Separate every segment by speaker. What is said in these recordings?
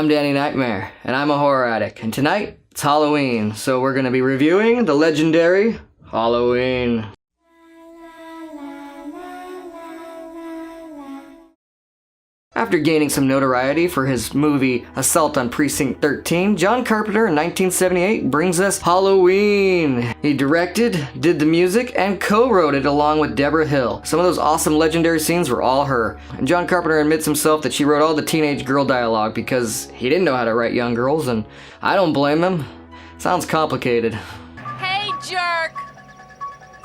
Speaker 1: I'm Danny Knightmare, and I'm a horror addict, and tonight, it's Halloween, so we're gonna be reviewing the legendary Halloween. After gaining some notoriety for his movie Assault on Precinct 13, John Carpenter in 1978 brings us Halloween. He directed, did the music, and co-wrote it along with Deborah Hill. Some of those awesome legendary scenes were all her. And John Carpenter admits himself that she wrote all the teenage girl dialogue because he didn't know how to write young girls, and I don't blame him. Sounds complicated.
Speaker 2: Hey, jerk!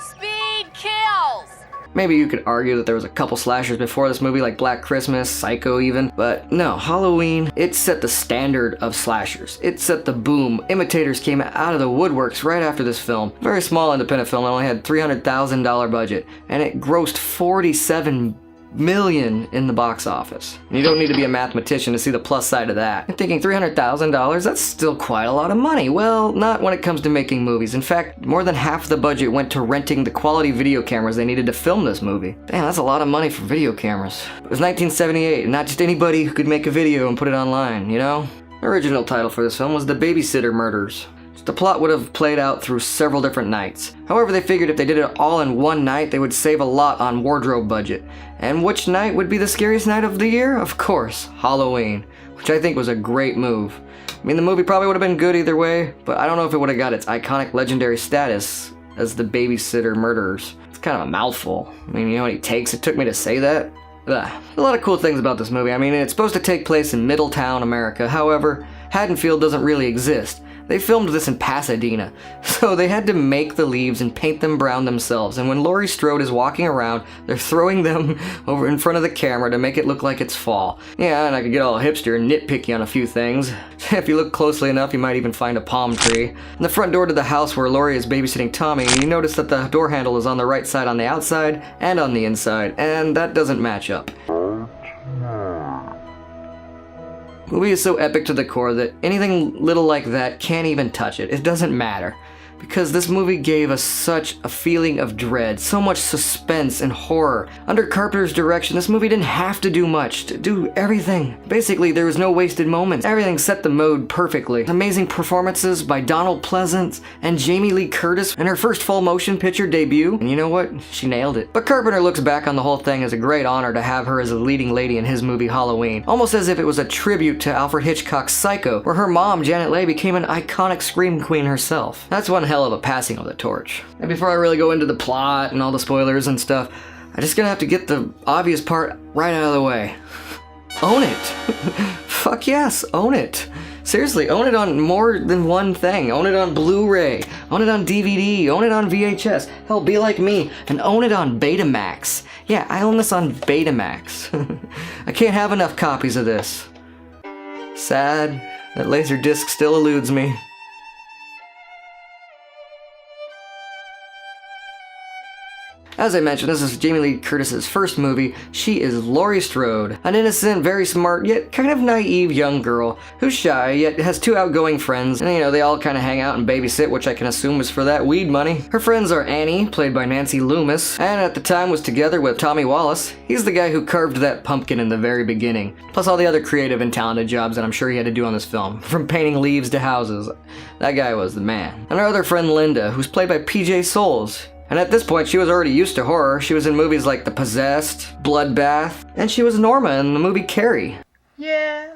Speaker 2: Speed kills!
Speaker 1: Maybe you could argue that there was a couple slashers before this movie, like Black Christmas, Psycho even, but no, Halloween, it set the standard of slashers. It set the boom. Imitators came out of the woodworks right after this film. Very small independent film, it only had $300,000 budget, and it grossed $47 million in the box office. You don't need to be a mathematician to see the plus side of that. You're thinking $300,000, that's still quite a lot of money. Well, not when it comes to making movies. In fact, more than half the budget went to renting the quality video cameras they needed to film this movie. Damn, that's a lot of money for video cameras. It was 1978, and not just anybody who could make a video and put it online, you know? The original title for this film was The Babysitter Murders. The plot would have played out through several different nights. However, they figured if they did it all in one night, they would save a lot on wardrobe budget. And which night would be the scariest night of the year? Of course, Halloween, which I think was a great move. I mean, the movie probably would have been good either way, but I don't know if it would have got its iconic legendary status as The Babysitter Murderers. It's kind of a mouthful. I mean, you know how many takes it took me to say that? Ugh. A lot of cool things about this movie. I mean, it's supposed to take place in Middletown, America. However, Haddonfield doesn't really exist. They filmed this in Pasadena, so they had to make the leaves and paint them brown themselves, and when Laurie Strode is walking around, they're throwing them over in front of the camera to make it look like it's fall. Yeah, and I could get all hipster and nitpicky on a few things. If you look closely enough, you might even find a palm tree. And the front door to the house where Laurie is babysitting Tommy, you notice that the door handle is on the right side on the outside and on the inside, and that doesn't match up. The movie is so epic to the core that anything little like that can't even touch it. It doesn't matter. Because this movie gave us such a feeling of dread, so much suspense and horror. Under Carpenter's direction, this movie didn't have to do much, to do everything. Basically, there was no wasted moments. Everything set the mode perfectly. Amazing performances by Donald Pleasance and Jamie Lee Curtis in her first full motion picture debut. And you know what? She nailed it. But Carpenter looks back on the whole thing as a great honor to have her as a leading lady in his movie Halloween. Almost as if it was a tribute to Alfred Hitchcock's Psycho, where her mom, Janet Leigh, became an iconic scream queen herself. That's one hell of a passing of the torch. And before I really go into the plot and all the spoilers and stuff, I'm just gonna have to get the obvious part right out of the way. Own it. Fuck yes, own it. Seriously, own it on more than one thing. Own it on Blu-ray, own it on DVD, own it on VHS. Hell, be like me and own it on Betamax. Yeah, I own this on Betamax. I can't have enough copies of this. Sad that Laserdisc still eludes me. As I mentioned, this is Jamie Lee Curtis's first movie. She is Laurie Strode, an innocent, very smart, yet kind of naive young girl who's shy, yet has two outgoing friends, and you know, they all kind of hang out and babysit, which I can assume was for that weed money. Her friends are Annie, played by Nancy Loomis, and at the time was together with Tommy Wallace. He's the guy who carved that pumpkin in the very beginning, plus all the other creative and talented jobs that I'm sure he had to do on this film, from painting leaves to houses. That guy was the man. And our other friend Linda, who's played by PJ Soles. And at this point, she was already used to horror. She was in movies like The Possessed, Bloodbath, and she was Norma in the movie Carrie.
Speaker 2: Yeah.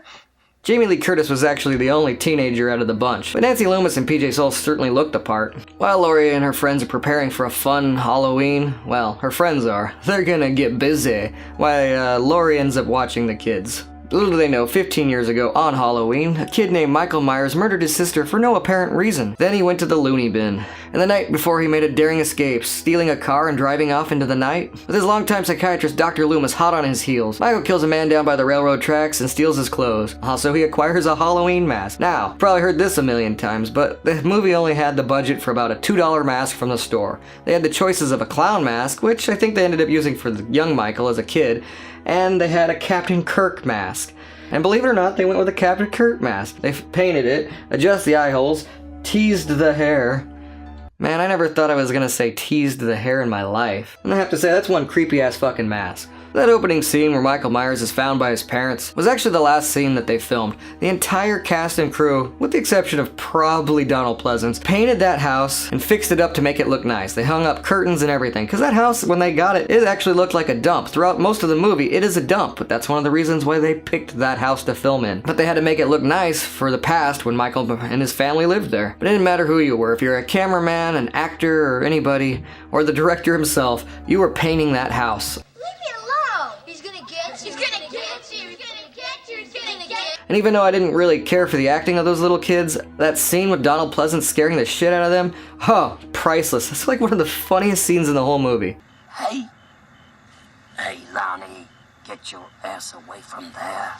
Speaker 1: Jamie Lee Curtis was actually the only teenager out of the bunch, but Nancy Loomis and PJ Soles certainly looked the part. While Laurie and her friends are preparing for a fun Halloween, well, her friends are. They're gonna get busy, while Laurie ends up watching the kids. Little do they know, 15 years ago on Halloween, a kid named Michael Myers murdered his sister for no apparent reason. Then he went to the loony bin. And the night before, he made a daring escape, stealing a car and driving off into the night. With his longtime psychiatrist Dr. Loomis hot on his heels, Michael kills a man down by the railroad tracks and steals his clothes. Also, he acquires a Halloween mask. Now, probably heard this a million times, but the movie only had the budget for about a $2 mask from the store. They had the choices of a clown mask, which I think they ended up using for the young Michael as a kid, and they had a Captain Kirk mask. And believe it or not, they went with a Captain Kirk mask. They painted it, adjusted the eye holes, teased the hair. Man, I never thought I was gonna say teased the hair in my life. And I have to say, that's one creepy ass fucking mask. That opening scene where Michael Myers is found by his parents was actually the last scene that they filmed. The entire cast and crew, with the exception of probably Donald Pleasence, painted that house and fixed it up to make it look nice. They hung up curtains and everything, because that house, when they got it, it actually looked like a dump. Throughout most of the movie, it is a dump, but that's one of the reasons why they picked that house to film in. But they had to make it look nice for the past when Michael and his family lived there. But it didn't matter who you were. If you're a cameraman, an actor, or anybody, or the director himself, you were painting that house.
Speaker 3: Leave me alone! He's gonna get you! He's gonna get you! He's gonna get you! He's gonna get you!
Speaker 1: And even though I didn't really care for the acting of those little kids, that scene with Donald Pleasence scaring the shit out of them, oh, priceless. It's like one of the funniest scenes in the whole movie.
Speaker 4: Hey, Lonnie, get your ass away from there.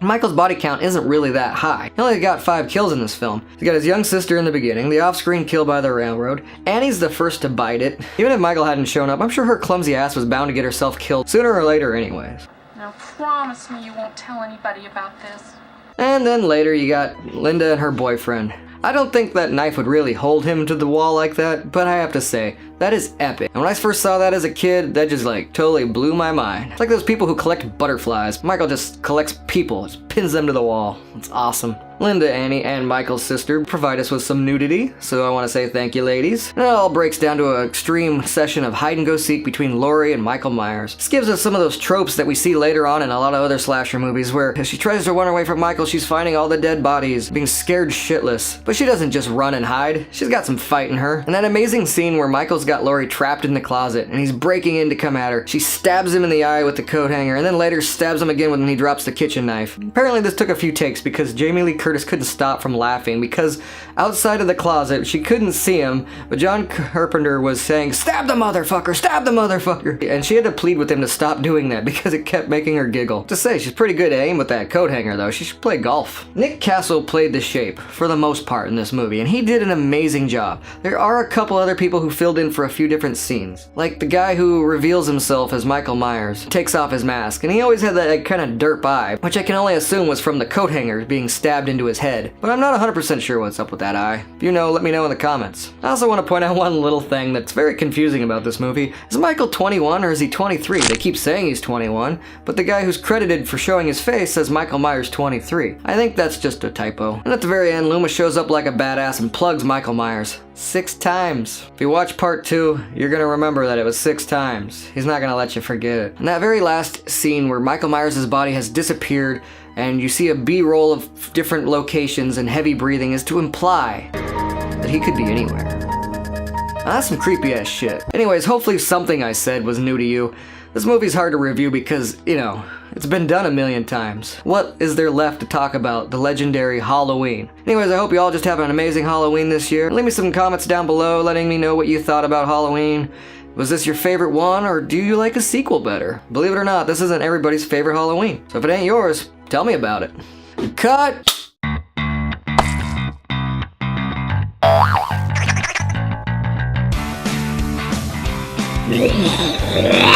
Speaker 1: Michael's body count isn't really that high. He only got 5 kills in this film. He's got his young sister in the beginning, the off-screen kill by the railroad, Annie's the first to bite it. Even if Michael hadn't shown up, I'm sure her clumsy ass was bound to get herself killed sooner or later anyways.
Speaker 5: Now promise me you won't tell anybody about this.
Speaker 1: And then later you got Linda and her boyfriend. I don't think that knife would really hold him to the wall like that, but I have to say, that is epic. And when I first saw that as a kid, that just like totally blew my mind. It's like those people who collect butterflies. Michael just collects people, just pins them to the wall. It's awesome. Linda, Annie, and Michael's sister provide us with some nudity, so I want to say thank you, ladies. And it all breaks down to an extreme session of hide-and-go-seek between Laurie and Michael Myers. This gives us some of those tropes that we see later on in a lot of other slasher movies, where if she tries to run away from Michael, she's finding all the dead bodies, being scared shitless. But she doesn't just run and hide. She's got some fight in her. And that amazing scene where Michael's got Laurie trapped in the closet, and he's breaking in to come at her. She stabs him in the eye with the coat hanger, and then later stabs him again when he drops the kitchen knife. Apparently this took a few takes because Jamie Lee Curtis couldn't stop from laughing because outside of the closet she couldn't see him, but John Carpenter was saying, "Stab the motherfucker, stab the motherfucker," and she had to plead with him to stop doing that because it kept making her giggle. To say, she's pretty good at aim with that coat hanger though. She should play golf. Nick Castle played the Shape for the most part in this movie, and he did an amazing job. There are a couple other people who filled in for a few different scenes, like the guy who reveals himself as Michael Myers, takes off his mask, and he always had that kind of derp eye, which I can only assume was from the coat hanger being stabbed into his head, but I'm not 100% sure what's up with that eye. If you know, let me know in the comments. I also want to point out one little thing that's very confusing about this movie. Is Michael 21 or is he 23? They keep saying he's 21, but the guy who's credited for showing his face says Michael Myers 23. I think that's just a typo. And at the very end, Loomis shows up like a badass and plugs Michael Myers 6 times. If you watch part 2, you're gonna remember that it was 6 times. He's not gonna let you forget it. And that very last scene where Michael Myers' body has disappeared and you see a B-roll of different locations and heavy breathing is to imply that he could be anywhere. Now, that's some creepy ass shit. Anyways, hopefully something I said was new to you. This movie's hard to review because, you know, it's been done a million times. What is there left to talk about the legendary Halloween? Anyways, I hope you all just have an amazing Halloween this year. Leave me some comments down below letting me know what you thought about Halloween. Was this your favorite one, or do you like a sequel better? Believe it or not, this isn't everybody's favorite Halloween. So if it ain't yours, tell me about it. Cut!
Speaker 3: Yeah.